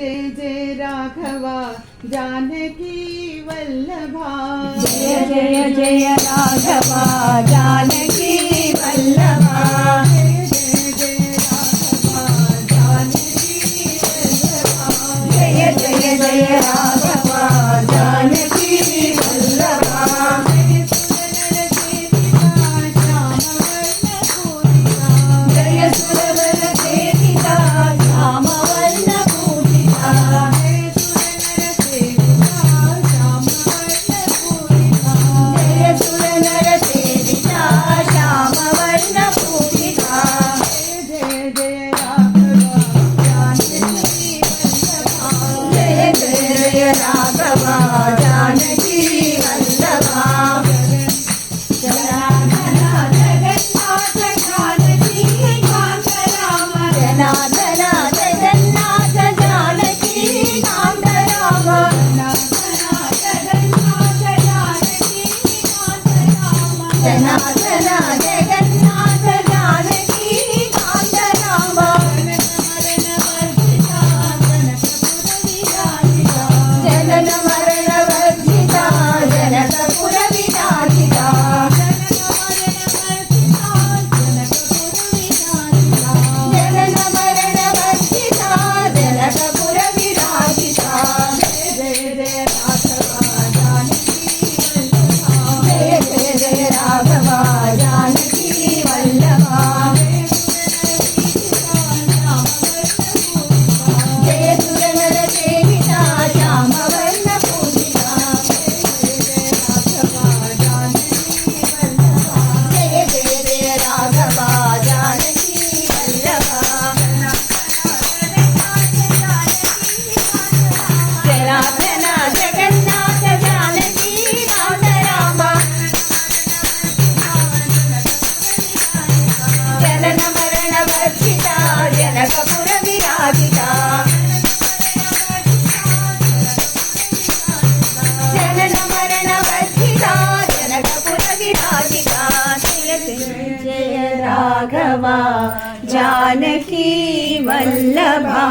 जय जय राघवा जानकी वल्लभा जय जय जय राघवा जानकी वल्लभा जय जय राघवा जानकी वल्लभा जय जय जय राघवा जानकी वल्लभा जय सुरवर सेविता श्याम वर्ण पूजिता जय सुरनर सेविता श्याम वर्ण पूजिता जय जय राघवा जानकी वल्लभा जय जय राघवा जानकी वल्लभा जनार्दन जगन्नाथ जानकी कांत राम जनार्दन जगन्नाथ जानकी कांत राम जनार्दन जगन्नाथ जानकी कांत राम जनन मरण वर्जिता जनकपुर विराजिता जनन मरण वर्जिता जनकपुर विराजिता जय जय राघवा जानकी वल्लभा जय जय जय राघवा जानकी वल्लभा जय सुरनर सेविता श्याम वर्ण पूजिता जय जय जय राघवा जानकी वल्लभा जनार्दन जगन्नाथ जानकी कांत राम जनन मरण वर्जिता जनकपुर विराजिता जनन मरण वर्जिता जनकपुर विराजिता जय जय जय राघवा जानकी वल्लभा।